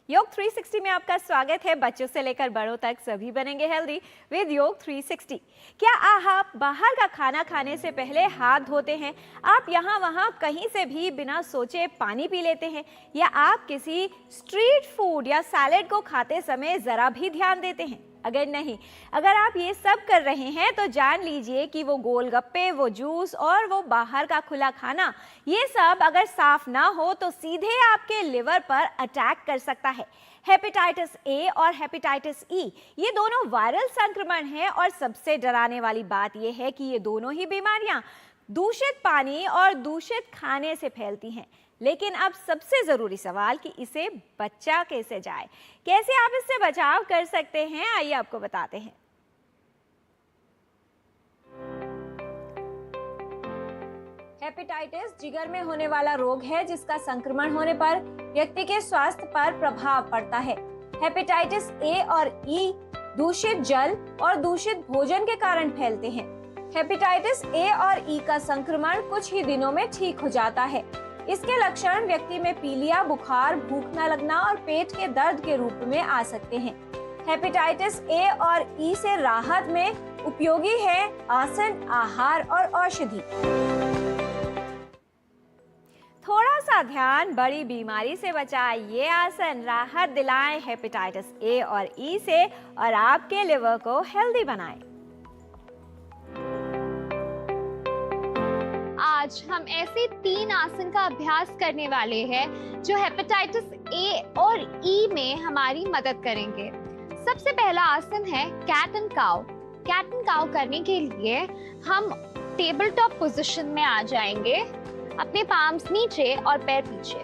योग 360 में आपका स्वागत है। बच्चों से लेकर बड़ों तक सभी बनेंगे हेल्दी विद योग 360। क्या आप बाहर का खाना खाने से पहले हाथ धोते हैं? आप यहाँ वहाँ कहीं से भी बिना सोचे पानी पी लेते हैं? या आप किसी स्ट्रीट फूड या सैलेड को खाते समय जरा भी ध्यान देते हैं? अगर नहीं, अगर आप ये सब कर रहे हैं तो जान लीजिए कि वो गोलगप्पे, वो जूस और वो बाहर का खुला खाना, ये सब अगर साफ ना हो तो सीधे आपके लिवर पर अटैक कर सकता है। हेपेटाइटिस ए और हेपेटाइटिस ई ये दोनों वायरल संक्रमण हैं और सबसे डराने वाली बात यह है कि ये दोनों ही बीमारियां दूषित पानी और दूषित खाने से फैलती हैं। लेकिन अब सबसे ज़रूरी सवाल कि इसे बचा कैसे जाए, कैसे आप इससे बचाव कर सकते हैं, आइए आपको बताते हैं। हेपेटाइटिस जिगर में होने वाला रोग है जिसका संक्रमण होने पर व्यक्ति के स्वास्थ्य पर प्रभाव पड़ता है। हेपेटाइटिस ए और ई दूषित जल और दूषित भोजन के कारण फैलते हैं। हेपेटाइटिस ए और ई का संक्रमण कुछ ही दिनों में ठीक हो जाता है। इसके लक्षण व्यक्ति में पीलिया, बुखार, भूख न लगना और पेट के दर्द के रूप में आ सकते हैं। हेपेटाइटिस ए और ई से राहत में उपयोगी है आसन, आहार और औषधि। थोड़ा सा ध्यान बड़ी बीमारी से बचाए। ये आसन राहत दिलाएं हेपेटाइटिस ए और ई से और आपके लिवर को हेल्दी बनाएं। आज हम ऐसे 3 आसन का अभ्यास करने वाले हैं जो हेपेटाइटिस ए और ई में हमारी मदद करेंगे। सबसे पहला आसन है cat and cow. Cat and cow करने के लिए हम टेबल टॉप पोजीशन में आ जाएंगे, अपने पाम्स नीचे और पैर पीछे।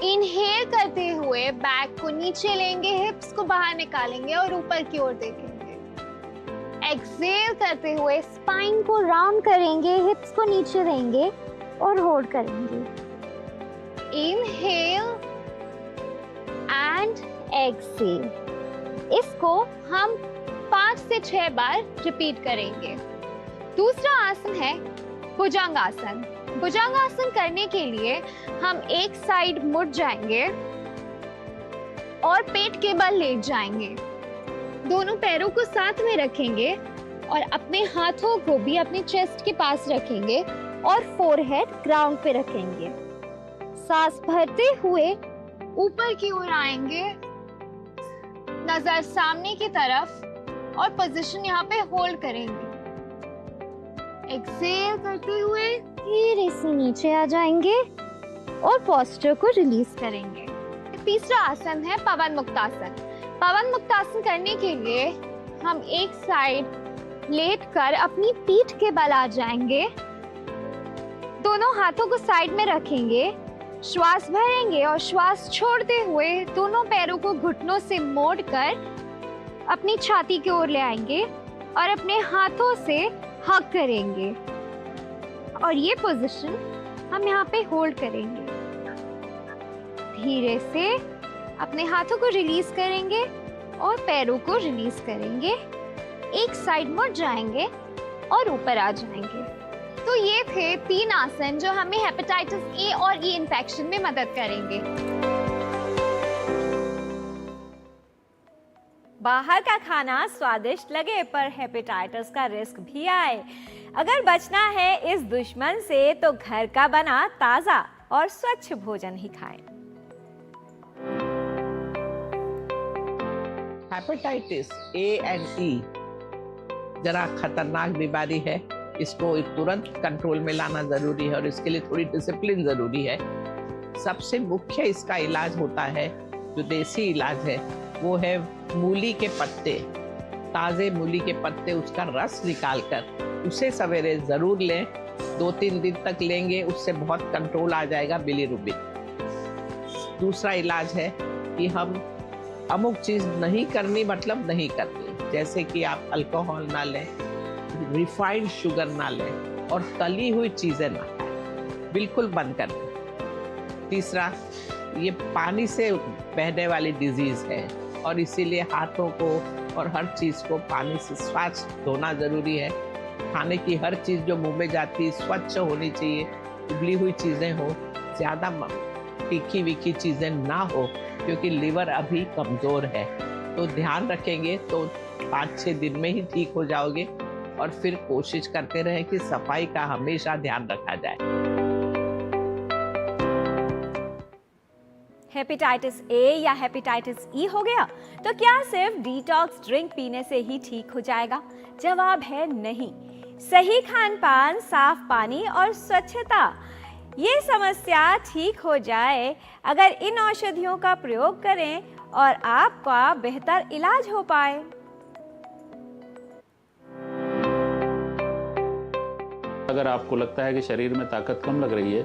इनहेल करते हुए बैक को नीचे लेंगे, हिप्स को बाहर निकालेंगे और ऊपर की ओर देखेंगे। एक्सहेल करते हुए स्पाइन को राउंड करेंगे, हिप्स को नीचे देंगे और होल्ड करेंगे। Inhale and exhale. इसको हम 5 से 6 बार रिपीट करेंगे। दूसरा आसन है भुजंगासन। भुजंगासन करने के लिए हम एक साइड मुड़ जाएंगे और पेट के बल लेट जाएंगे। दोनों पैरों को साथ में रखेंगे और अपने हाथों को भी अपने चेस्ट के पास रखेंगे और फोरहेड ग्राउंड पे रखेंगे। सांस भरते हुए ऊपर की ओर आएंगे, नजर सामने की तरफ और पोजीशन यहाँ पे होल्ड करेंगे। एक्सहेल करते हुए धीरे से नीचे आ जाएंगे और पोस्चर को रिलीज करेंगे। तीसरा आसन है पवन मुक्तासन। पवन मुक्तासन करने के लिए हम एक साइड लेटकर अपनी पीठ के बल आ जाएंगे, दोनों हाथों को साइड में रखेंगे, श्वास भरेंगे और श्वास छोड़ते हुए दोनों पैरों को घुटनों से मोड़कर अपनी छाती की ओर ले आएंगे और अपने हाथों से हग करेंगे और ये पोजीशन हम यहाँ पे होल्ड करेंगे। धीरे से अपने हाथों को रिलीज करेंगे और पैरों को रिलीज करेंगे। एक साइड मुड़ जाएंगे और ऊपर आ जाएंगे। तो ये थे 3 आसन जो हमें हेपेटाइटिस ए और ई इन्फेक्शन में मदद करेंगे। बाहर का खाना स्वादिष्ट लगे पर हेपेटाइटिस का रिस्क भी आए। अगर बचना है इस दुश्मन से तो घर का बना ताज़ा और स्वच्छ भोजन ही खाएं। हेपेटाइटिस ए एंड ई जरा खतरनाक बीमारी है। इसको तुरंत कंट्रोल में लाना जरूरी है और इसके लिए थोड़ी डिसिप्लिन जरूरी है। सबसे मुख्य इसका इलाज होता है, जो देसी इलाज है वो है मूली के पत्ते। ताज़े मूली के पत्ते, उसका रस निकालकर उसे सवेरे ज़रूर लें। 2-3 दिन तक लेंगे, उससे बहुत कंट्रोल आ जाएगा बिलीरुबिन। दूसरा इलाज है कि हम अमुक चीज़ नहीं करनी मतलब नहीं करनी, जैसे कि आप अल्कोहल ना लें, रिफाइंड शुगर ना लें और तली हुई चीज़ें ना खाएं, बिल्कुल बंद कर दें। तीसरा, ये पानी से बहने वाली डिजीज़ है और इसीलिए हाथों को और हर चीज़ को पानी से स्वच्छ धोना ज़रूरी है। खाने की हर चीज़ जो मुंह में जाती है स्वच्छ होनी चाहिए, उबली हुई चीज़ें हो, ज़्यादा तीखी वीखी चीज़ें ना हो, क्योंकि लीवर अभी कमज़ोर है। तो ध्यान रखेंगे तो 5-6 दिन में ही ठीक हो जाओगे। और फिर कोशिश करते रहें कि सफाई का हमेशा ध्यान रखा जाए। हेपेटाइटिस ए या हेपेटाइटिस ई हो गया तो क्या सिर्फ डिटॉक्स ड्रिंक पीने से ही ठीक हो जाएगा? जवाब है नहीं। सही खान पान, साफ पानी और स्वच्छता, ये समस्या ठीक हो जाए अगर इन औषधियों का प्रयोग करें और आपका बेहतर इलाज हो पाए। अगर आपको लगता है कि शरीर में ताकत कम लग रही है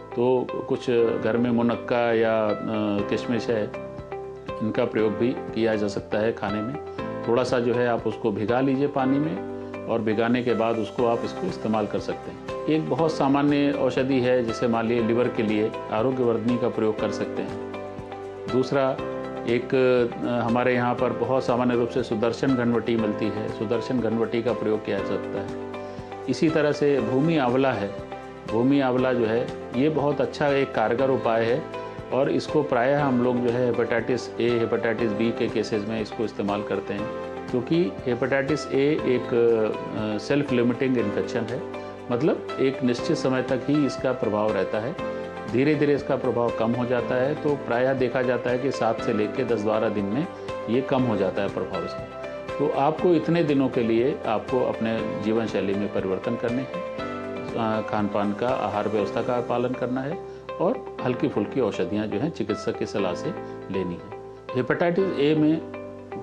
तो कुछ घर में मुनक्का या किशमिश है, इनका प्रयोग भी किया जा सकता है खाने में। थोड़ा सा जो है आप उसको भिगा लीजिए पानी में, और भिगाने के बाद उसको आप इसको इस्तेमाल कर सकते हैं। एक बहुत सामान्य औषधि है जिसे मान लीजिए लिवर के लिए आरोग्यवर्धनी का प्रयोग कर सकते हैं। दूसरा, एक हमारे यहाँ पर बहुत सामान्य रूप से सुदर्शन घनवटी मिलती है, सुदर्शन घनवटी का प्रयोग किया जा सकता है। इसी तरह से भूमि आंवला है, भूमि आंवला जो है ये बहुत अच्छा एक कारगर उपाय है, और इसको प्रायः हम लोग जो है हेपेटाइटिस ए, हेपेटाइटिस बी के केसेस में इसको इस्तेमाल करते हैं, क्योंकि हेपेटाइटिस ए एक सेल्फ लिमिटिंग इन्फेक्शन है। मतलब एक निश्चित समय तक ही इसका प्रभाव रहता है, धीरे धीरे इसका प्रभाव कम हो जाता है। तो प्रायः देखा जाता है कि 7 से लेकर 10-12 दिन में ये कम हो जाता है प्रभाव इसका। तो आपको इतने दिनों के लिए आपको अपने जीवन शैली में परिवर्तन करने हैं, खान पान का, आहार व्यवस्था का पालन करना है, और हल्की फुल्की औषधियाँ जो हैं चिकित्सक की सलाह से लेनी है। हेपेटाइटिस ए में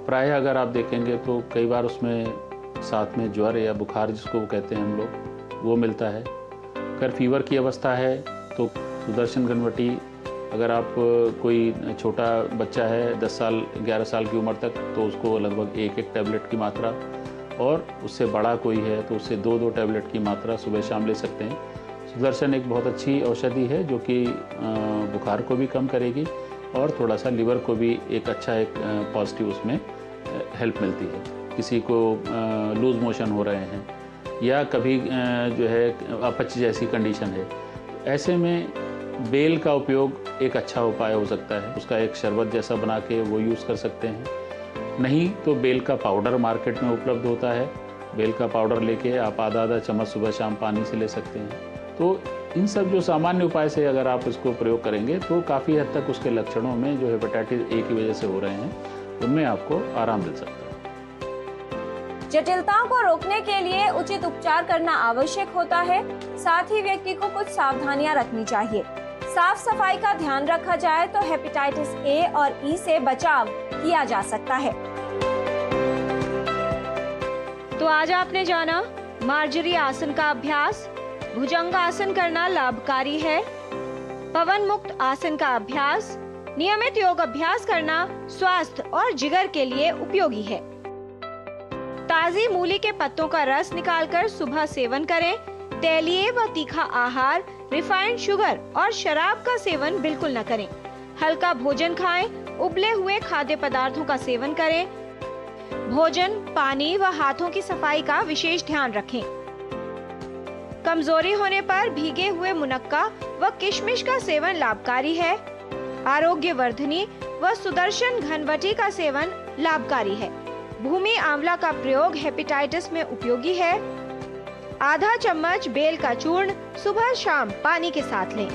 प्रायः अगर आप देखेंगे तो कई बार उसमें साथ में ज्वर या बुखार जिसको कहते हैं हम लोग, वो मिलता है। अगर फीवर की अवस्था है तो सुदर्शन घनवटी, अगर आप कोई छोटा बच्चा है 10 साल 11 साल की उम्र तक तो उसको लगभग 1-1 टैबलेट की मात्रा, और उससे बड़ा कोई है तो उससे 2-2 टैबलेट की मात्रा सुबह शाम ले सकते हैं। सुदर्शन एक बहुत अच्छी औषधि है जो कि बुखार को भी कम करेगी, और थोड़ा सा लिवर को भी एक अच्छा एक पॉजिटिव उसमें हेल्प मिलती है। किसी को लूज मोशन हो रहे हैं या कभी जो है अपच जैसी कंडीशन है, ऐसे में बेल का उपयोग एक अच्छा उपाय हो सकता है। उसका एक शरबत जैसा बना के वो यूज़ कर सकते हैं। नहीं तो बेल का पाउडर मार्केट में उपलब्ध होता है, बेल का पाउडर लेके आप आधा चम्मच सुबह शाम पानी से ले सकते हैं। तो इन सब जो सामान्य उपाय से अगर आप इसको प्रयोग करेंगे तो काफ़ी हद तक उसके लक्षणों में जो हेपेटाइटिस ए की वजह से हो रहे हैं उनमें आपको आराम मिल सकता है। जटिलताओं को रोकने के लिए उचित उपचार करना आवश्यक होता है। साथ ही व्यक्ति को कुछ सावधानियां रखनी चाहिए। साफ सफाई का ध्यान रखा जाए तो हेपेटाइटिस ए और ई से बचाव किया जा सकता है। तो आज आपने जाना मार्जरी आसन का अभ्यास, भुजंगासन करना लाभकारी है, पवन मुक्त आसन का अभ्यास, नियमित योग अभ्यास करना स्वास्थ्य और जिगर के लिए उपयोगी है। ताजी मूली के पत्तों का रस निकालकर सुबह सेवन करें। तैलीय व तीखा आहार, रिफाइंड शुगर और शराब का सेवन बिल्कुल न करें। हल्का भोजन खाएं, उबले हुए खाद्य पदार्थों का सेवन करें। भोजन, पानी व हाथों की सफाई का विशेष ध्यान रखें। कमजोरी होने पर भीगे हुए मुनक्का व किशमिश का सेवन लाभकारी है। आरोग्य वर्धनी व सुदर्शन घनवटी का सेवन लाभकारी है। भूमि आंवला का प्रयोग हेपेटाइटिस में उपयोगी है। आधा चम्मच बेल का चूर्ण सुबह शाम पानी के साथ लें।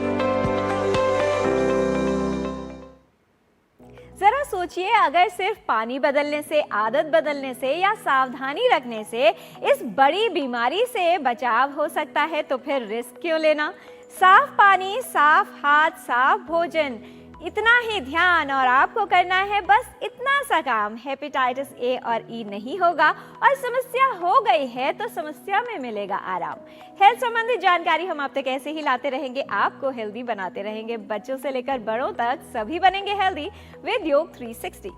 जरा सोचिए, अगर सिर्फ पानी बदलने से, आदत बदलने से या सावधानी रखने से इस बड़ी बीमारी से बचाव हो सकता है तो फिर रिस्क क्यों लेना? साफ पानी, साफ हाथ, साफ भोजन, इतना ही ध्यान और आपको करना है बस इतना सा काम। हेपेटाइटिस ए और ई नहीं होगा, और समस्या हो गई है तो समस्या में मिलेगा आराम। हेल्थ संबंधी जानकारी हम आप तक ऐसे ही लाते रहेंगे, आपको हेल्दी बनाते रहेंगे। बच्चों से लेकर बड़ों तक सभी बनेंगे हेल्दी विद योग 360।